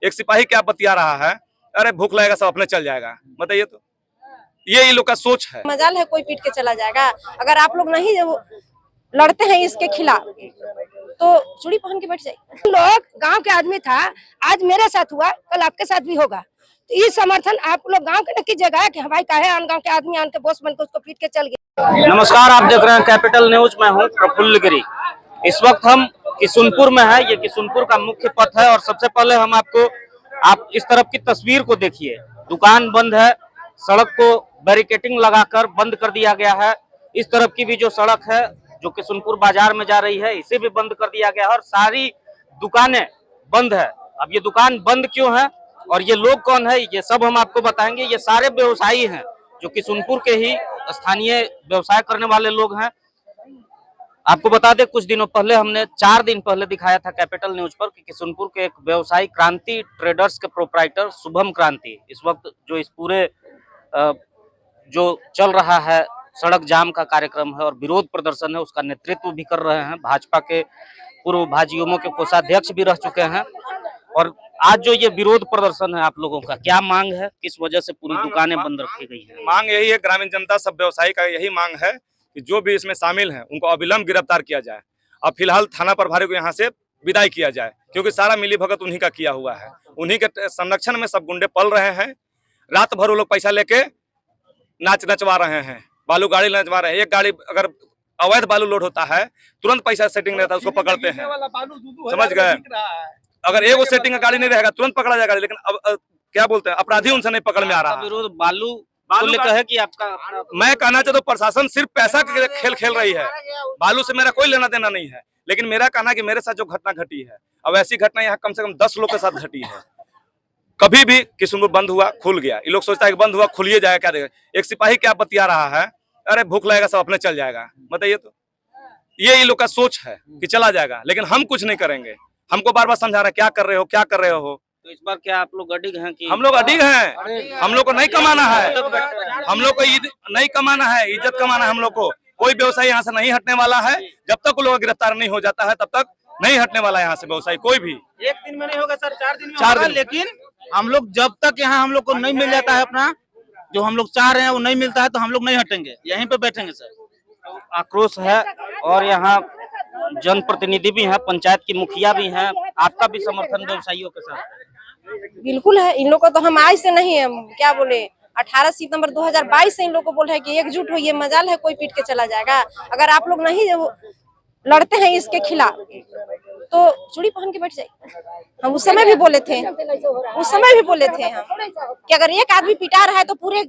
एक सिपाही क्या बतिया रहा है, अरे भूख लगेगा सब अपने चल जाएगा। बताइए तो, ये लोग का सोच है। मजाल है कोई पीट के चला जाएगा। अगर आप लोग नहीं लड़ते हैं इसके खिलाफ तो चूड़ी पहन के बैठ जाइए। लोग गांव के आदमी था, आज मेरे साथ हुआ, कल आपके साथ भी होगा। तो ये समर्थन आप लोग गांव के न कीजिएगा कि हमारे काहे आन गांव के आदमी आन के बॉस बन के उसको पीट के चल गए। नमस्कार, आप देख रहे हैं कैपिटल न्यूज। मैं हूं प्रफुल्ल गिरी। इस वक्त हम किशुनपुर में है। ये किशुनपुर का मुख्य पथ है और सबसे पहले हम आप इस तरफ की तस्वीर को देखिए। दुकान बंद है, सड़क को बैरिकेटिंग लगाकर बंद कर दिया गया है। इस तरफ की भी जो सड़क है जो किशुनपुर बाजार में जा रही है, इसे भी बंद कर दिया गया है और सारी दुकानें बंद है। अब ये दुकान बंद क्यों है और ये लोग कौन है, ये सब हम आपको बताएंगे। ये सारे व्यवसायी हैं जो किशुनपुर के ही स्थानीय व्यवसाय करने वाले लोग हैं। आपको बता दें, कुछ दिनों पहले हमने 4 दिन पहले दिखाया था कैपिटल न्यूज पर कि किशुनपुर के एक व्यवसायी क्रांति ट्रेडर्स के प्रोप्राइटर शुभम क्रांति इस वक्त जो इस पूरे जो चल रहा है सड़क जाम का कार्यक्रम है और विरोध प्रदर्शन है, उसका नेतृत्व भी कर रहे हैं। भाजपा के पूर्व भाजयुमो के कोषाध्यक्ष भी रह चुके हैं। और आज जो ये विरोध प्रदर्शन है, आप लोगों का क्या मांग है, किस वजह से पूरी दुकानें बंद रखी गई है? मांग यही है, ग्रामीण जनता सब व्यवसायी का यही मांग है कि जो भी इसमें शामिल हैं उनको अविलंब गिरफ्तार किया जाए और फिलहाल थाना प्रभारी को यहाँ से विदाई किया जाए, क्योंकि सारा मिलीभगत उन्हीं का किया हुआ है। उन्हीं के संरक्षण में सब गुंडे पल रहे हैं। रात भर वो लोग पैसा लेके नाच नचवा रहे हैं, बालू गाड़ी नचवा रहे हैं। एक गाड़ी अगर अवैध बालू लोड होता है, तुरंत पैसा सेटिंग रहता है, उसको पकड़ते हैं। समझ गए? अगर एगो सेटिंग का गाड़ी नहीं रहेगा तुरंत पकड़ा जाएगा, लेकिन अब क्या बोलते हैं, अपराधी उनसे नहीं पकड़ में आ रहा। विरोध बालू लेकर है कि आपका? मैं कहना चाहता हूँ प्रशासन सिर्फ पैसा के खेल खेल रही है। बालू से मेरा कोई लेना देना नहीं है, लेकिन मेरा कहना है कि मेरे साथ जो घटना घटी है, अब ऐसी घटना यहाँ कम से कम 10 लोग के साथ घटी है। कभी भी किशुनपुर बंद हुआ खुल गया, ये लोग सोचता है कि बंद हुआ खुलिए जाएगा, क्या देगा। एक सिपाही क्या बतिया रहा है, अरे भूख लगेगा सब अपने चल जाएगा। बताइए तो, ये लोग का सोच है कि चला जाएगा, लेकिन हम कुछ नहीं करेंगे। हमको बार बार समझा रहे क्या कर रहे हो, क्या कर रहे हो। तो इस बार क्या आप लोग अडिग हैं कि? हम लोग अडिग हैं। हम लोग को नहीं कमाना है, हम लोग को नहीं कमाना है, इज्जत कमाना है हम लोग को। कोई व्यवसायी यहाँ से नहीं हटने वाला है। जब तक वो लोग गिरफ्तार नहीं हो जाता है तब तक नहीं हटने वाला है यहाँ से व्यवसायी कोई भी। 1 दिन में नहीं होगा सर, 4 दिन में 4 होगा। दिन। लेकिन हम लोग जब तक यहाँ हम लोग को नहीं मिल जाता है अपना जो हम लोग चाह रहे हैं वो नहीं मिलता है, तो हम लोग नहीं हटेंगे, यहीं पे बैठेंगे सर। आक्रोश है और यहाँ जनप्रतिनिधि भी हैं, पंचायत की मुखिया भी हैं। आपका भी समर्थन व्यवसायियों के साथ? बिल्कुल है। इन लोग को तो हम आज से नहीं है, क्या बोले, 18 सितंबर 2022 से इन लोग को बोल रहे हैं कि एकजुट होइए, मजाल है कोई पीट के चला जाएगा। अगर आप लोग नहीं लड़ते हैं इसके खिलाफ तो चूड़ी पहन के बैठ जाइए। हम उस समय भी बोले थे हम कि अगर एक आदमी पिटा रहा है तो पूरे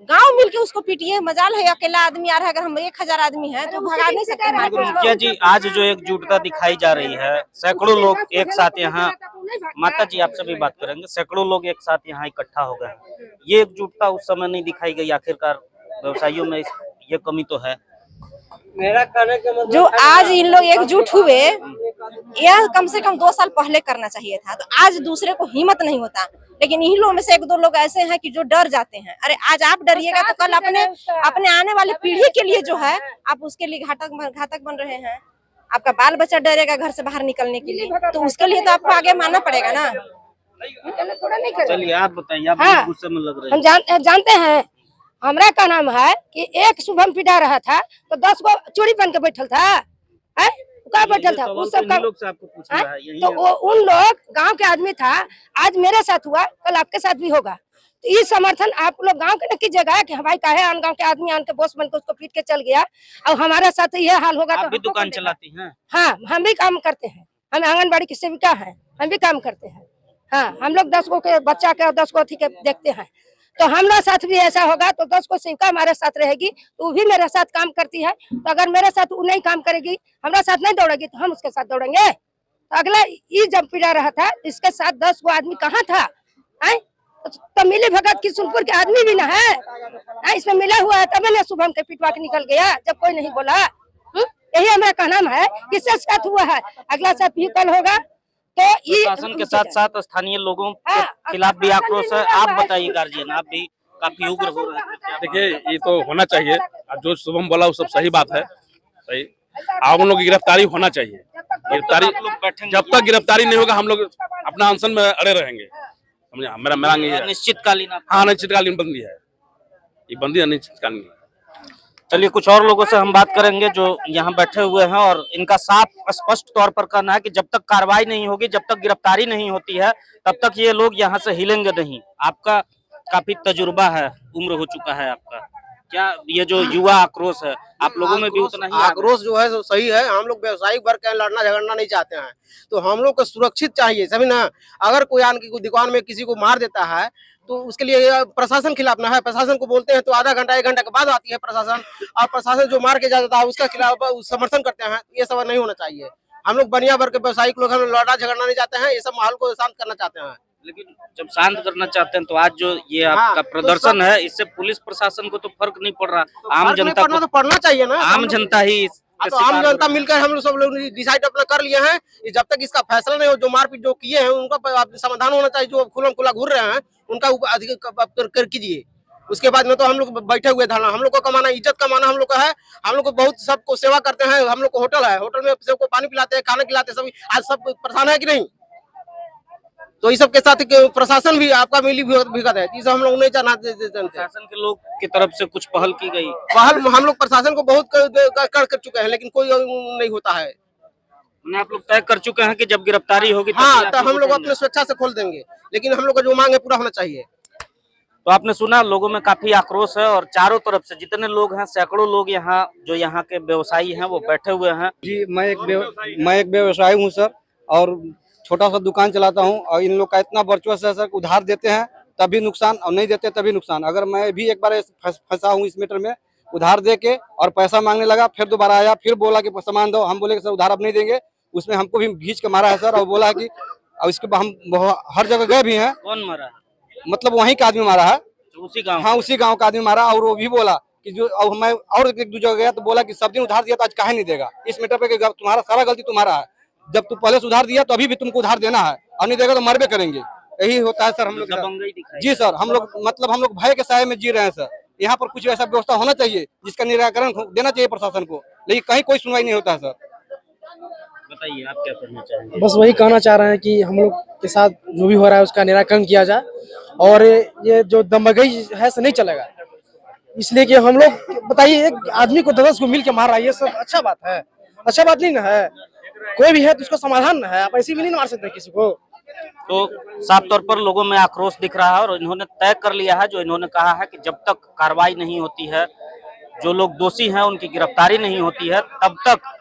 गांव मिलके उसको पीटिए। मजाल है अकेला आदमी आ रहा है, अगर हम 1000 आदमी हैं तो भगा नहीं सकते। मुखिया जी, आज जो एकजुटता दिखाई जा रही है, सैकड़ों लोग एक साथ यहाँ, माता जी आपसे भी बात करेंगे, सैकड़ों लोग एक साथ यहाँ इकट्ठा हो गए। ये एकजुटता उस समय नहीं दिखाई गई, आखिरकार व्यवसायियों में ये कमी तो है। मेरा कहने का मतलब जो आज इन लोग एकजुट हुए, यह कम से कम 2 साल पहले करना चाहिए था। तो आज दूसरे को हिम्मत नहीं होता, लेकिन इन्हीं लोगों में से 1-2 लोग ऐसे हैं कि जो डर जाते हैं। अरे आज आप डरिएगा तो कल अपने आने वाली पीढ़ी के लिए जो है आप उसके लिए घातक बन रहे हैं। आपका बाल बच्चा डरेगा घर से बाहर निकलने के लिए, तो उसके लिए तो आपको आगे मानना पड़ेगा ना। चलिए आप बताइए, आप हाँ, गुस्से में लग रहे हैं। हम जानते हैं, हमरा का नाम है कि एक शुभम पिटा रहा था तो 10 को चूड़ी पहन के बैठल था, है क्या बैठल था उस सब का लोग से आपको पूछना है। यही तो वो उन लोग गांव के आदमी था, आज मेरे साथ हुआ, कल आपके साथ भी होगा। तो ये समर्थन आप लोग गांव के न कीजिएगा कि हमारे काहे आन गांव के आदमी आन के बॉस बन के उसको पीट के चल गया और हमारे साथ ये हाल होगा। आप तो भी दुकान चलाती हैं? हाँ, हम भी काम करते हैं, हम आंगनबाड़ी की सेविका हैं, हम भी काम करते हैं। हाँ, हम लोग 10 को के बच्चा के और 10 को अथी के देखते हैं। तो हमारा साथ भी ऐसा होगा तो 10 को सेविका हमारे साथ रहेगी तो वो भी मेरे साथ काम करती है। तो अगर मेरे साथ वो नहीं काम करेगी, हमारे साथ नहीं दौड़ेगी, तो हम उसके साथ दौड़ेंगे। तो अगला ये जब पिटा रहा था इसके साथ 10 को आदमी कहाँ था, तो मिली भगत किशुनपुर के आदमी भी ना है, इसमें मिला हुआ है, तब ना शुभम के पिटवा के निकल गया जब कोई नहीं बोला। यही हमारा कहना है, किससे साथ हुआ है, अगला साथ भी कल होगा। तो ये प्रशासन के साथ साथ स्थानीय लोगों के खिलाफ भी आक्रोश है। आप बताइए गार्जियन, आप भी काफी उग्र हो रहे हैं। देखिए, ये तो होना चाहिए, जो शुभम बोला वो सब सही बात है, सही। आप लोग की गिरफ्तारी होना चाहिए। गिरफ्तारी, जब तक गिरफ्तारी नहीं होगा हम लोग अपना अनशन में अड़े रहेंगे। मेरा मांग ये है। निश्चितकालीन हाँ, अनिश्चितकालीन बंदी है, ये बंदी अनिश्चितकालीन है। चलिए कुछ और लोगों से हम बात करेंगे जो यहाँ बैठे हुए हैं, और इनका साफ स्पष्ट तौर पर कहना है कि जब तक कार्रवाई नहीं होगी, जब तक गिरफ्तारी नहीं होती है, तब तक ये लोग यहाँ से हिलेंगे नहीं। आपका काफी तजुर्बा है, उम्र हो चुका है आपका, क्या ये जो युवा आक्रोश है आप लोगों में भी उतना ही आक्रोश जो है तो सही है। हम लोग व्यवसायिक वर्ग के लड़ना झगड़ना नहीं चाहते हैं, तो हम लोग को सुरक्षित चाहिए सभी ना। अगर कोई आन की दुकान में किसी को मार देता है तो उसके लिए प्रशासन खिलाफ ना है। प्रशासन को बोलते हैं तो आधा घंटा 1 घंटा के बाद आती है प्रशासन, और प्रशासन जो मार के जाता है उसका खिलाफ समर्थन करते हैं। ये सब नहीं होना चाहिए। हम लोग बनिया वर्ग के व्यवसायिक लोग, हम लड़ना झगड़ना नहीं चाहते हैं, ये सब माहौल को शांत करना चाहते हैं। लेकिन जब शांत करना चाहते हैं तो आज जो ये आपका तो प्रदर्शन है, इससे पुलिस प्रशासन को तो फर्क नहीं पड़ रहा, आम जनता को तो पढ़ना चाहिए ना। आम जनता ही तो आम जनता मिलकर हम लोग सब लोग डिसाइड अपना कर लिए हैं कि जब तक इसका फैसला नहीं हो, जो मारपीट जो किए हैं उनका समाधान होना चाहिए। जो खुला खुला घूर रहे हैं उनका अधिक कीजिए। उसके बाद में तो हम लोग बैठे हुए धरना, हम लोग को कमाना, इज्जत कमाना हम लोग का है। हम लोग को बहुत सबको सेवा करते हैं। हम लोग को होटल है, होटल में सबको पानी पिलाते हैं, खाना खिलाते हैं। सभी आज सब परेशान है कि नहीं, तो इस सब के साथ प्रशासन भी आपका मिली भगत है। ये सब हम लोग नहीं चाहना। प्रशासन के लोग की तरफ से कुछ पहल की गई? पहल हम लोग प्रशासन को बहुत कर चुके हैं, लेकिन कोई नहीं होता है। आप लोग तय कर चुके हैं कि जब गिरफ्तारी होगी हाँ, तो हम लोग अपने स्वेच्छा से खोल देंगे, लेकिन हम लोग का जो मांग है पूरा होना चाहिए। तो आपने सुना, लोगों में काफी आक्रोश है और चारों तरफ से जितने लोग हैं, सैकड़ों लोग यहाँ जो यहाँ के व्यवसायी हैं वो बैठे हुए हैं। जी, मैं एक व्यवसायी हूँ सर, और छोटा सा दुकान चलाता हूँ। और इन लोग का इतना वर्चुअस है सर, उधार देते हैं तभी नुकसान और नहीं देते तभी नुकसान। अगर मैं भी एक बार फंसा हूँ इस मैटर में, उधार दे के और पैसा मांगने लगा, फिर दोबारा आया, फिर बोला कि सामान दो। हम बोले कि सर उधार अब नहीं देंगे। उसमें हमको भी खींच के मारा है सर, और बोला है कि और इसके बाद हम हर जगह गए भी हैं। कौन मारा है? मतलब वहीं का आदमी मारा है, उसी गाँव? हाँ, उसी गाँव का आदमी मारा। और वो भी बोला कि जो अब मैं और 1-2 जगह गया तो बोला कि सब दिन उधार दिया तो आज काहे नहीं देगा। इस मैटर पे तुम्हारा सारा गलती तुम्हारा है। जब तू पहले सुधार दिया तो अभी भी तुमको उधार देना है, और नहीं देगा तो मरबे करेंगे। यही होता है सर हम लोग। जी सर, हम लोग भय के साये में जी रहे हैं सर। यहाँ पर कुछ ऐसा व्यवस्था होना चाहिए जिसका निराकरण देना चाहिए प्रशासन को, लेकिन कहीं कोई सुनवाई नहीं होता है सर। बताइए आप क्या करना चाहेंगे? बस वही कहना चाह रहे हैं कि हम लोग के साथ जो भी हो रहा है उसका निराकरण किया जाए, और ये जो दंबगई है से नहीं चलेगा। इसलिए कि हम लोग, बताइए, एक आदमी को 10 को मिल के मार रहा है, ये सब अच्छा बात है? अच्छा बात नहीं ना है। कोई भी है तो उसका समाधान है, आप ऐसे भी नहीं मार सकते किसी को। तो साफ तौर पर लोगों में आक्रोश दिख रहा है, और इन्होंने तय कर लिया है, जो इन्होंने कहा है कि जब तक कार्रवाई नहीं होती है, जो लोग दोषी हैं उनकी गिरफ्तारी नहीं होती है, तब तक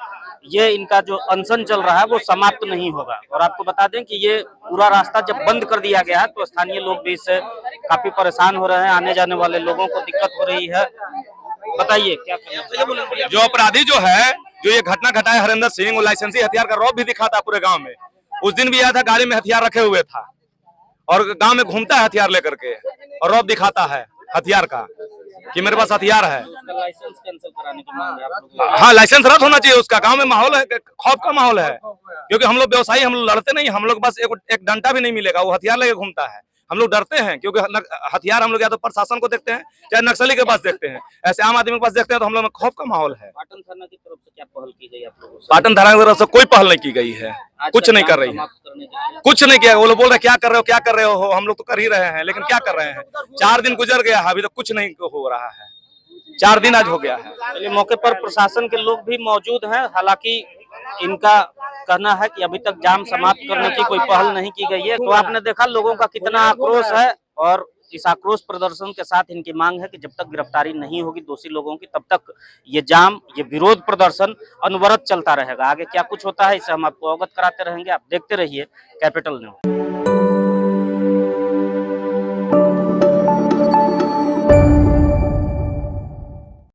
ये इनका जो अनशन चल रहा है वो समाप्त नहीं होगा। और आपको बता दें कि ये पूरा रास्ता जब बंद कर दिया गया है तो स्थानीय लोग भी इससे काफी परेशान हो रहे हैं, आने जाने वाले लोगों को दिक्कत हो रही है। बताइए क्या कहना? जो अपराधी जो है, जो ये घटना घटाया हरिंदर सिंह, वो लाइसेंसी हथियार का रौब भी दिखाता पूरे गांव में। उस दिन भी आया था, गाड़ी में हथियार रखे हुए था, और गांव में घूमता है हथियार लेकर के, और रौब दिखाता है हथियार का कि मेरे पास हथियार है। लाइसेंस कैंसिल कराने की मांग है आप लोगों हाँ, लाइसेंस रद्द होना चाहिए उसका। गांव में माहौल है, खौफ का माहौल है, क्योंकि हम लोग व्यवसायी, हम लोग लड़ते नहीं। हम लोग बस एक डंडा भी नहीं मिलेगा, वो हथियार लेके घूमता है। हम लोग डरते हैं, क्योंकि हथियार हम लोग या तो प्रशासन को देखते हैं, चाहे नक्सली के पास देखते हैं, ऐसे आम आदमी के पास देखते हैं, तो हम लोग में खौफ का माहौल है। पाटन थाना की तरफ से क्या पहल की गई आप लोगों से? पाटन थाना की तरफ से कोई पहल नहीं की गई है, कुछ नहीं कर रही है, कुछ नहीं किया। वो लोग बोल रहे क्या कर रहे हो, क्या कर रहे हो। हम लोग तो कर ही रहे हैं, लेकिन क्या कर रहे हैं? 4 दिन गुजर गया है, अभी तो कुछ नहीं हो रहा है। 4 दिन आज हो गया है। चलिए, मौके पर प्रशासन के लोग भी मौजूद हैं। हालांकि इनका कहना है कि अभी तक जाम समाप्त करने की कोई पहल नहीं की गई है। तो आपने देखा लोगों का कितना आक्रोश है, और इस आक्रोश प्रदर्शन के साथ इनकी मांग है कि जब तक गिरफ्तारी नहीं होगी दोषी लोगों की, तब तक ये जाम, ये विरोध प्रदर्शन अनवरत चलता रहेगा। आगे क्या कुछ होता है इसे हम आपको अवगत कराते रहेंगे। आप देखते रहिए कैपिटल न्यूज।